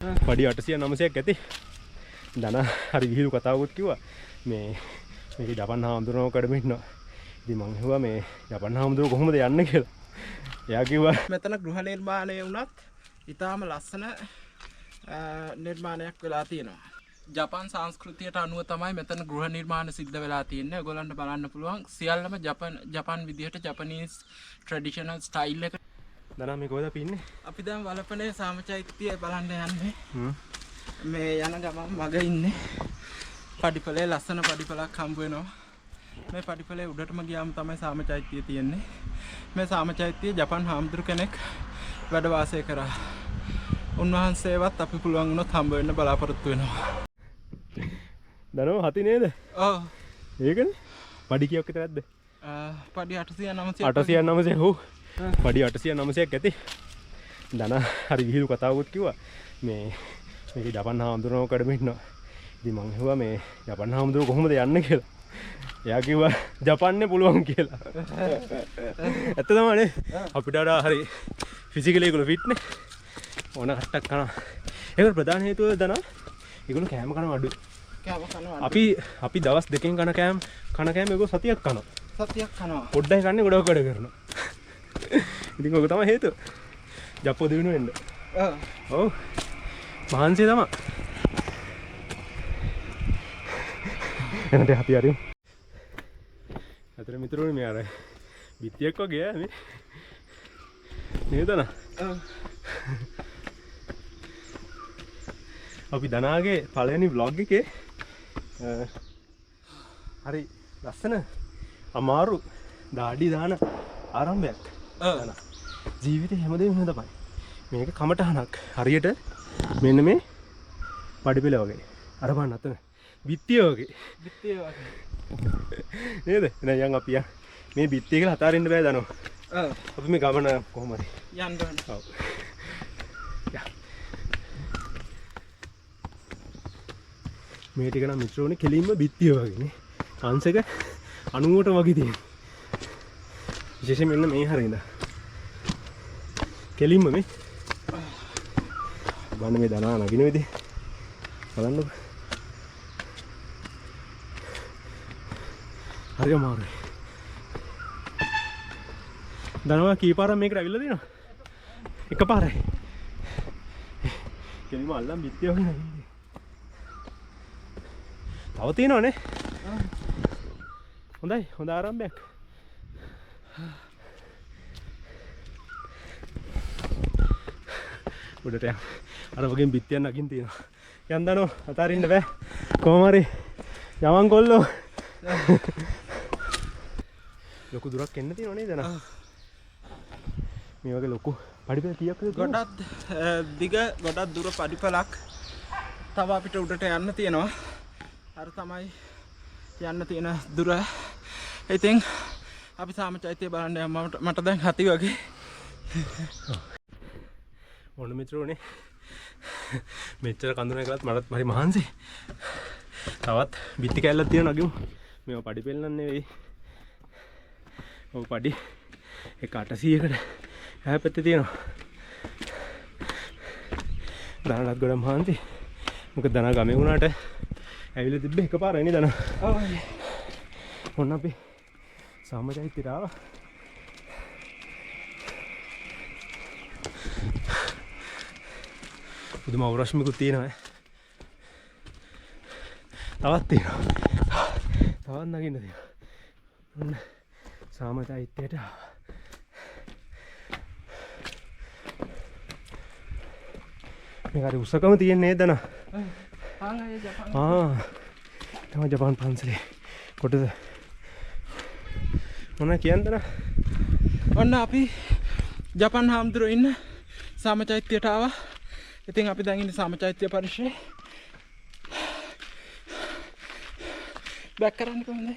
පඩි 800 900ක් ඇති. දන හරි විහිළු කතාවකුත් කිව්වා. මේක ජපන් හාමුදුරුවෝ කඩම ඉන්නවා. ඉතින් මං හිතුවා මේ ජපන් හාමුදුරුවෝ කොහොමද යන්නේ කියලා. එයා කිව්වා මෙතන ගෘහ නිර්මාණය වුණත් ඊටාම ලස්සන නිර්මාණයක් වෙලා තියෙනවා. ජපාන් සංස්කෘතියට අනුව තමයි මෙතන ගෘහ නිර්මාණ සිද්ධ වෙලා තියෙන්නේ. ඔයගොල්ලන්ට බලන්න පුළුවන් සියල්ලම ජපන් විදිහට ජපනීස් ට්‍රැඩිෂනල් ස්ටයිල් එක. දනා මේ කොහෙද අපි ඉන්නේ? අපි දැන් වලපනේ සාමචෛත්‍යය බලන්න යන්නේ. මේ යන ගමන් මග ඉන්නේ. පඩිපලේ ලස්සන පඩිපලක් හම්බ වෙනවා. මේ පඩිපලේ උඩටම ගියාම තමයි සාමචෛත්‍යය තියෙන්නේ. මේ සාමචෛත්‍යය ජපන් හාමුදුරු කෙනෙක් වැඩ වාසය කරා. උන්වහන්සේවත් අපි පුළුවන් වුණොත් හම්බ වෙන්න බලාපොරොත්තු වෙනවා. දනෝ හති නේද? ඔව්. ඒකනේ. පඩි කීයක් විතර ඇද්ද? පඩි 800 900. 800 900 ඔව්. පඩි 800 900ක් ඇති. දන හරි විහිළු කතාවකුත් කිව්වා. මේක ජපන් හාමුදුරුවෝ කඩම ඉන්නවා. ඉතින් මං හිතුවා මේ ජපන් හාමුදුරුවෝ කොහොමද යන්නේ කියලා. එයා කිව්වා ජපන්නේ පුළුවන් කියලා. ඇත්ත තමයිනේ. අපිට වඩා හරි ෆිසිකලි ඒගොල්ලෝ ෆිට් නේ. ඕන කට්ටක් කනවා. ඒකට ප්‍රධාන හේතුව දන ඒගොල්ලෝ කෑම කනවා අඩුයි. කෑම කනවා. අපි දවස් දෙකෙන් කන කෑම ඒගොල්ලෝ සතියක් කනවා. සතියක් කනවා. පොඩ්ඩයි කන්නේ ගොඩක් වැඩ කරනවා. ඉතින් ඔක තමයි හේතුව. ජප්පෝ දිනු වෙන්න. ඔව්. මහන්සිය තමයි. එනට අපි හරි. අතර මිතුරුනේ මේ අර බිත්තියක් වගේ ඈ මේ. නේද නා? ඔව්. අපි දනාගේ පළවෙනි vlog එකේ හරි ලස්සන අමාරු දාඩි දාන ආරම්භයක්. ඔව්. ජීවිතේ හැමදේම හොඳ තමයි. මේක කමටහනක්. හරියට මෙන්න මේ පඩිපෙළ වගේ. අර බලන්න අතන බිත්තිය වගේ. බිත්තිය වගේ. නේද? එහෙනම් යන් අපි මේ බිත්තිය කියලා හතාරින්න බෑ දනෝ. ඔව්. අපි මේ ගමන කොහොම හරි යන්න ඕනේ. ඔව්. මේ ටික නම් මිත්‍රෝනේ කෙලින්ම බිත්තිය වගේනේ. අංශක 90ට වගේ තියෙන. විශේෂයෙන් මෙන්න මේ හරියද. කෙලින්ම මේ බලන්න මේ දනා නගින විදිහ. බලන්නකො. හරි අමාරුයි. දනවා කීපාරක් මේකට ඇවිල්ලා තියෙනවා? එකපාරයි. කෙලින්ම අල්ලන් බිත්තිය වගේ නගින්නේ. තව තියෙනවනේ. හොඳයි හොඳ ආරම්භයක්. උඩට යන්න. අර වගේ බිත්තියක් නගින් තියෙනවා. යන්න දනෝ අතාරින්න බෑ. කොහොම හරි යමන් කොල්ලෝ. ලොකු දුරක් එන්න තියෙනව නේද නා? මේ වගේ ලොකු පඩිපෙළ කීයක්ද? ගොඩක් දිග ගොඩක් දුර පඩිපලක් තව අපිට උඩට යන්න තියෙනවා. අර තමයි යන්න තියෙන දුර. ඉතින් අපි සාමචෛත්‍යය බලන්න යමු. මට දැන් හති වගේ. ඕන මිත්‍රෝනේ. මෙච්චර කඳුන එකලත් මටත් හරි මහන්සි. තවත් බිත්ති කැල්ලක් තියෙනවා නගිමු. මේව පඩිපෙළ නන් නෙවෙයි. ඔව් පඩි 800කට එහා පැත්තේ තියෙනවා. දනලත් ගොඩක් මහන්සි. මොකද දන ගමේ වුණාට ඇවිල්ලා තිබ්බේ එකපාරයි නේ දන. ඔව්. ඔන්න අපි සාමචෛත්‍යයට ආවා. පුදුම අවරශ්මිකුත් තියෙනවා. තවත් තියෙනවා. තවත් නගින්න තියෙනවා. ඔන්න සාමචෛත්‍යයට ආවා. මේක හරි උසකම තියෙන්නේ නේද නා? තමයි ජපාන් පන්සලේ කොටද මොන කියන්නද නා? ඔන්න අපි ජපාන් හාමුදුරුවෝ ඉන්න සාමචෛත්‍යයට ආවා. ඉතින් අපි දැන් ඉන්නේ සාමචෛත්‍ය පරිසරයේ. බෑක් කරන්න කොහොමද?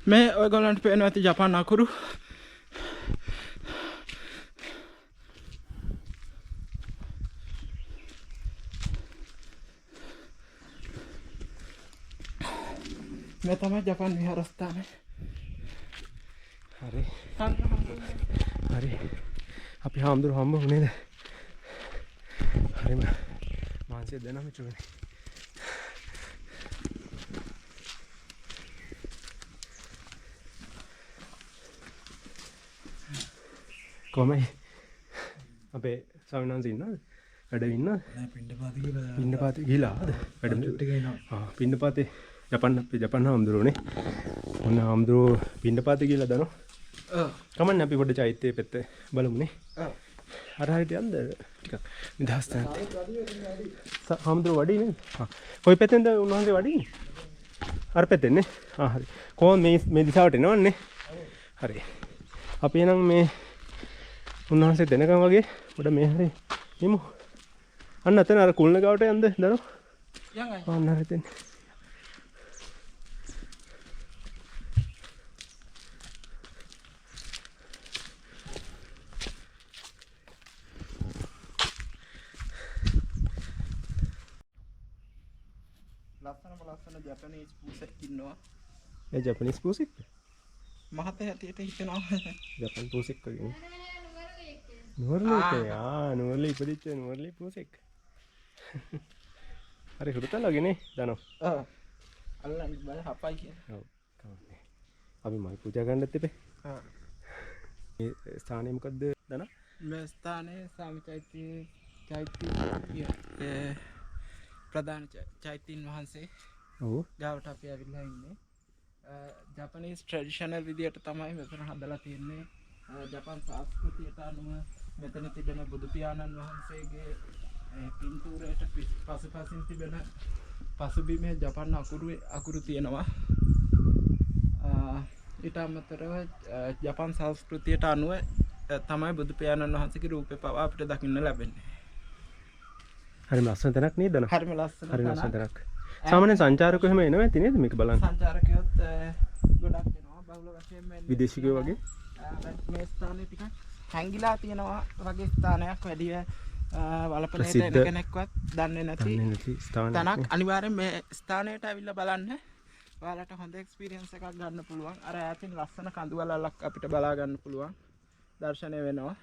මේ ඔයගොල්ලන්ට පේනවා ඇති ජපාන් අකුරු. මේ තමයි ජපාන් විහාරස්ථානය. හරි. හරි අපි හාමුදුරු හම්බ වුණේද හරිම මානසික දැනම චුනේ කොහමයි අපේ ස්වාමීන් වහන්සේ ඉන්නවද වැඩ ඉන්නවද පින්නපාතේ ගිහලාද වැඩ පින්නපාතේ ජපන් හාමුදුරුවනේ ඔන්න හාමුදුරුවෝ පින්නපාතේ ගිහලා දනෝ කමන්නේ අපි පොඩ්ඩ චෛත්‍යයේ පැත්තේ බලමුනේ අර හරියට යන්න ටිකක් නිදහස් තැනට හාමුදුරුවෝ වඩින්නේ නේද කොයි පැත්තෙන්ද උන්වහන්සේ වඩින්නේ අර පැත්තෙන්නේ හරි කොහොම මේ දිශාවට එනවන්නේ හරි අපි එනම් මේ උන්වහන්සේ දෙනකම් වගේ පොඩ මේ හරි යමු අන්න අතන අර කුල්න ගාවට යන්න දනෝ යංගයි අන්න හරි එතෙන් ලස්සන ජපනීස් පූසෙක් ඉන්නවා ඒ ජපනීස් පූසෙක් මහත හැටියට හිතනවා ජපන් පූසෙක් වගේ නුවරලි නුවරලි ඉපදිච්ච නුවරලි පූසෙක් හරි හුරුතලගෙනේ දනෝ අල්ලන්න බල හපයි කියලා ඔව් කවන්නේ අපි මල් පූජා ගන්නත් එපේ මේ ස්ථානය මොකද්ද දන මේ ස්ථානයේ සාමි චෛත්‍ය ප්‍රධාන චෛත්‍යන් වහන්සේ ඔව් ගාවට අපි ඇවිල්ලා ඉන්නේ ජපනීස් ට්‍රැඩිෂනල් විදියට තමයි මෙතන හදලා තියෙන්නේ ජපන් සංස්කෘතියට අනුව මෙතන තිබෙන බුදු පියාණන් වහන්සේගේ පින්තූරයට පසුපසින් තිබෙන පසුබිමේ ජපන් අකුරු තියෙනවා ඊට අමතරව ජපන් සංස්කෘතියට අනුව තමයි බුදු පියාණන් වහන්සේගේ රූපේ පවා අපිට දකින්න ලැබෙන්නේ හරිම ලස්සන තැනක් නේද දන හරිම ලස්සන තැනක් සාමාන්‍ය සංචාරකයෝ එහෙම එනවා ඇති නේද මේක බලන්න සංචාරකයෝත් ගොඩක් එනවා බහුල වශයෙන් විදේශිකයෝ වගේ මේ ස්ථානේ ටිකක් හැංගිලා තියෙනවා වගේ ස්ථානයක් වැඩිය වලපලේට එන කෙනෙක්වත් දන්නේ නැති තැනක් අනිවාර්යෙන් මේ ස්ථානයට ඇවිල්ලා බලන්න ඔයාලට හොඳ එක්ස්පීරියන්ස් එකක් ගන්න පුළුවන් අර ඈතින් ලස්සන කඳු වලල්ලක් අපිට බලා ගන්න පුළුවන් දර්ශනය වෙනවා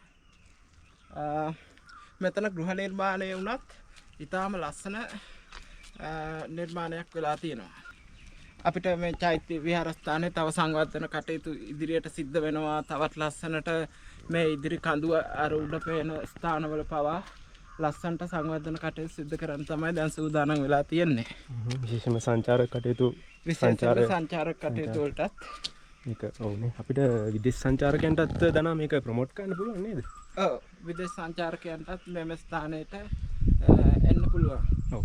මෙතන ගෘහ නිර්මාණය වුණත් ඉතාම ලස්සන නිර්මාණයක් වෙලා තියෙනවා අපිට මේ චෛත්‍ය විහාරස්ථානයේ තව සංවර්ධන කටයුතු ඉදිරියට සිද්ධ වෙනවා තවත් ලස්සනට මේ ඉදිරි කඳු අර උඩ පේන ස්ථානවල පවා ලස්සනට සංවර්ධන කටයුතු සිද්ධ කරන්න තමයි දැන් සූදානම් වෙලා තියෙන්නේ විශේෂයෙන්ම සංචාරක කටයුතු සංචාරක කටයුතු වලටත් මේක ඔව්නේ අපිට විදේශ සංචාරකයන්ටත් දනා මේක ප්‍රොමෝට් කරන්න පුළුවන් නේද ඔව් විදේශ සංචාරකයන්ටත් මේ ස්ථානයට එන්න පුළුවන් ඔව්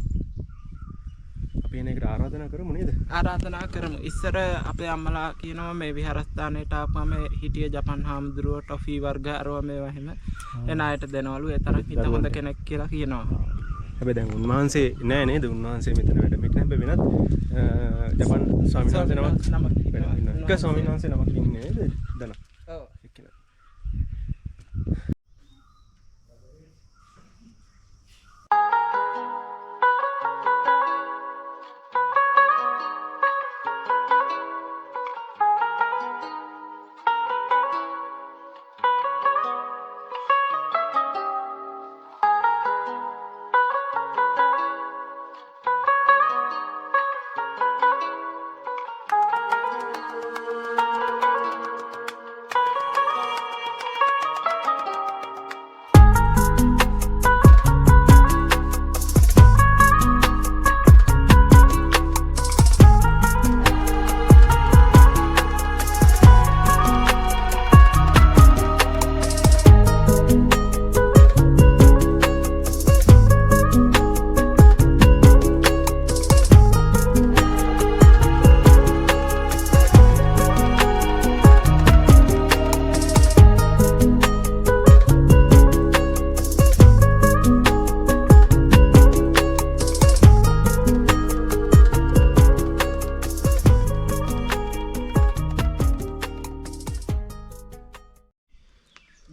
අපි එනකට ආරාධනා කරමු නේද ආරාධනා කරමු ඉස්සර අපේ අම්මලා කියනවා මේ විහාරස්ථානයට ආපුවම හිටිය ජපන් හාමුදුරුවෝ ටොෆී වර්ග අරවා මේවා එහෙම එන අයට දෙනවලු ඒ තරම් හිත හොඳ කෙනෙක් කියලා කියනවා හැබැයි දැන් උන්වහන්සේ නෑ නේද උන්වහන්සේ මෙතන වැඩ මේක නෑ වෙනත් ජපන් ස්වාමීන් වහන්සේ නමක් එක ස්වාමීන් වහන්සේ නමක් ඉන්නේ නේද දන ඔව් එක්කෙනා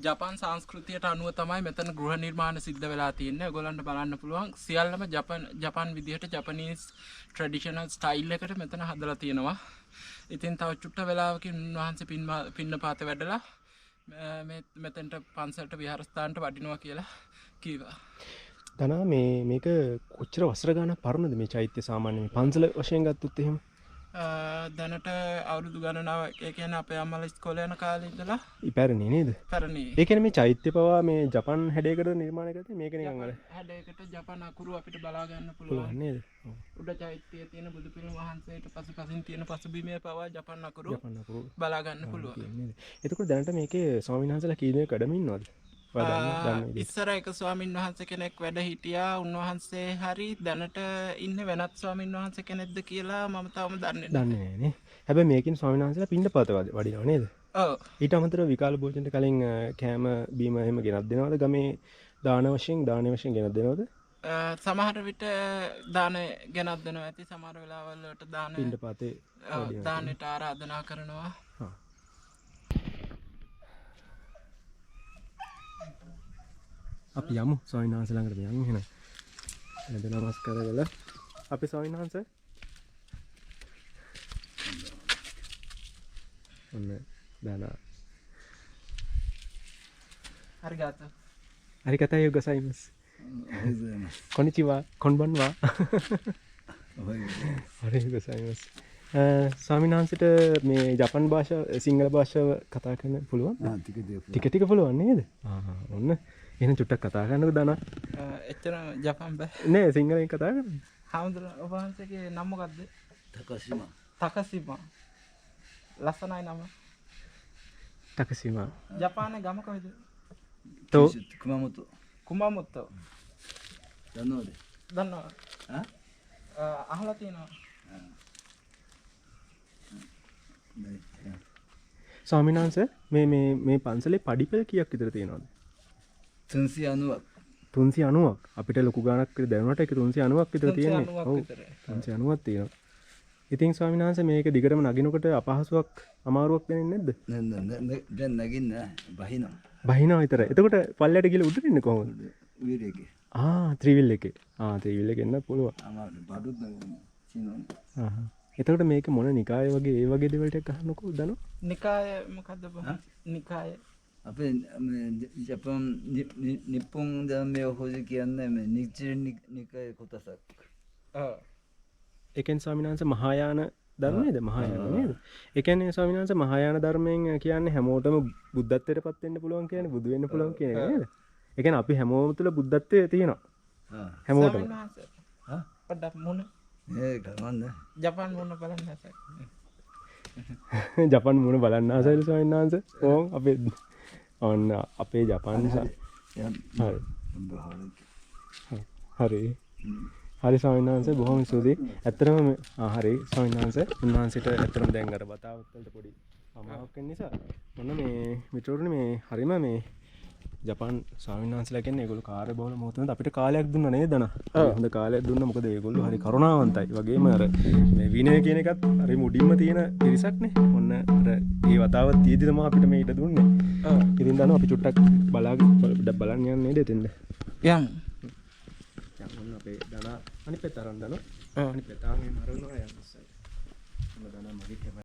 ජපන් සංස්කෘතියට අනුව තමයි මෙතන ගෘහ නිර්මාණ සිද්ධ වෙලා තියෙන්නේ. ඔයගොල්ලන්ට බලන්න පුළුවන් සියල්ලම ජපන් විදිහට ජපනීස් ට්‍රැඩිෂනල් ස්ටයිල් එකට මෙතන හදලා තියෙනවා. ඉතින් තව චුට්ට වෙලාවකින් උන්වහන්සේ පින්නපාත වැඩලා මෙතෙන්ට පන්සලට විහාරස්ථානට වඩිනවා කියලා කීවා. දනා මේක කොච්චර වසර ගානක් පරණද මේ චෛත්‍ය සාමාන්‍යයෙන් පන්සල වශයෙන් ගත්තොත් එහෙම? දැනට අවුරුදු ගණනාවක් ඒ කියන්නේ අපේ අම්මලා ඉස්කෝලේ යන කාලේ ඉඳලා ඉපැරණි නේද? පැරණි. ඒ කියන්නේ මේ චෛත්‍ය පවා මේ ජපන් හැඩයකට නිර්මාණය කරලා මේක නිකන් අර හැඩයකට ජපන් අකුරු අපිට බලා ගන්න පුළුවන්. පුළුවන් නේද? ඔව්. උඩ චෛත්‍යයේ තියෙන බුදු පිළිම වහන්සේට පසුපසින් තියෙන පසුබිමේ පවා ජපන් අකුරු ජපන් අකුරු බලා ගන්න පුළුවන්. නේද? එතකොට දැනට මේකේ ස්වාමීන් වහන්සේලා කී දෙනෙක් වැඩම ඉන්නවද? ඉස්සර එක ස්වාමින් වහන්සේ කෙනෙක් වැඩ හිටියා. උන්වහන්සේ හරි දැනට ඉන්න වෙනත් ස්වාමින් වහන්සේ කෙනෙක්ද කියලා මම තාම දන්නේ නැහැ නේ. හැබැයි මේකෙන් ස්වාමීන් වහන්සේලා පින්ඩපාත වඩිනවා නේද? ඔව්. ඊට අමතරව විකාල භෝජනට කලින් කෑම බීම එහෙම ගෙනත් දෙනවද? ගමේ දාන වශයෙන් ගෙනත් දෙනවද? සමහර විට දාන ගෙනත් දෙනවා ඇති. සමහර වෙලාවල් වලට දාන පින්ඩපාතේ දානෙට ආරාධනා කරනවා. අපි යමු ස්වාමීන් වහන්සේ ළඟට යමු එහෙනම්. එතන නමස්කාර කරලා අපි ස්වාමීන් වහන්සේ ඔන්න දානා අරිගාතෝ. අරිගාතෝ ගොසයිමස්. කොනිචිවා කොන්බන්වා. අරිගාතෝ. ස්වාමීන් වහන්සේට මේ ජපන් භාෂාව සිංහල භාෂාව කතා කරන්න පුළුවන්? ටික පුළුවන් නේද? ඔන්න එහෙනම් චුට්ටක් කතා කරන්නකෝ දානා. එච්චර ජපන් බෑ. නෑ සිංහලෙන් කතා කරන්න. හාමුදුරුවෝ ඔබ වහන්සේගේ නම මොකද්ද? තකසිමා. තකසිමා. ලස්සනයි නම. තකසිමා. ජපානයේ ගම කොහෙද? තෝ කුමාමොතෝ. කුමාමොතෝ. දන්නවද? දන්නවා. ඈ? අහලා තියෙනවා. ස්වාමීන් වහන්සේ මේ පන්සලේ පඩිපෙළ කීයක් විතර තියෙනවද? 390ක්. 390ක්. අපිට ලොකු ගාණක් විතර දැනුණාට ඒක 390ක් විතර තියෙන්නේ. ඔව්. 390ක් තියෙනවා. ඉතින් ස්වාමීන් වහන්සේ මේක දිගටම නගිනකොට අපහසුයක් අමාරුවක් දැනෙන්නේ නැද්ද? දැන් නගින්න බහිනවා. බහිනවා විතරයි. එතකොට පල්ලයට ගිහලා උඩට එන්නේ කොහොමද? වීරේගේ. ත්‍රිවිල් එකේ. ත්‍රිවිල් එකේ එන්න පුළුවන්. අමාරු බඩුත් නගින්න. සිනෝනේ. එතකොට මේක මොන නිකාය වගේ ඒ වගේ දේවල් ටික අහන්නකෝ දනෝ? නිකාය මොකද්ද බං? නිකාය. අපේ ජපන් නිප්පොන් ධර්මයේ හොදි කියන්නේ මේ නිච්චේ නිකාය කොටසක්. ඒ කියන්නේ ස්වාමීන් වහන්සේ මහායාන ධර්මයේද? මහායාන නේද? ඒ කියන්නේ ස්වාමීන් වහන්සේ මහායාන ධර්මයෙන් කියන්නේ හැමෝටම බුද්ධත්වයට පත් වෙන්න පුළුවන් කියන්නේ බුදු වෙන්න පුළුවන් කියන එක නේද? ඒ කියන්නේ අපි හැමෝම තුල බුද්ධත්වයේ තියෙනවා. හැමෝටම. පොඩ්ඩක් මුණ ඒ ගමන්න. ජපාන් මුණ බලන්න නැසක්. ජපන් මුණ බලන්න ආසයිද ස්වාමීන් වහන්සේ? ඕන් අපේ ඔන්න අපේ ජපාන් හරි ස්වාමීන් වහන්සේ බොහොම ස්තුතියි. ඇත්තටම හරි ස්වාමීන් වහන්සේ උන්වහන්සේට ඇත්තටම දැන් අර වතාවත් වලට පොඩි අමාරුවක් වෙන නිසා මොන මේ මිත්‍රවරුනි මේ හරිම මේ ජපාන් ස්වාමීන් වහන්සේලා කියන්නේ ඒගොල්ලෝ කාර්යබහුල මොහොතේ අපිට කාලයක් දුන්නා නේද දනා? හොඳ කාලයක් දුන්නා. මොකද ඒගොල්ලෝ හරි කරුණාවන්තයි. වගේම අර මේ විනය කියන එකත් හරි මුඩින්ම තියෙන පිරිසක් නේ. ඔන්න අර ඒ වතාවත් තියදී තමයි අපිට මේ ඉඩ දුන්නේ. ඉතින් දනවා අපි චුට්ටක් බලන්න යන්නේ නේද එතෙන්ද? යම්. ඔන්න අපේ දනා අනිත් පැත්ත අරන් දනවා. අනිත් පැත්ත ආන් එහෙම අරනවා යන්න ඉස්සෙල්ලා. ඔන්න දනා මගේ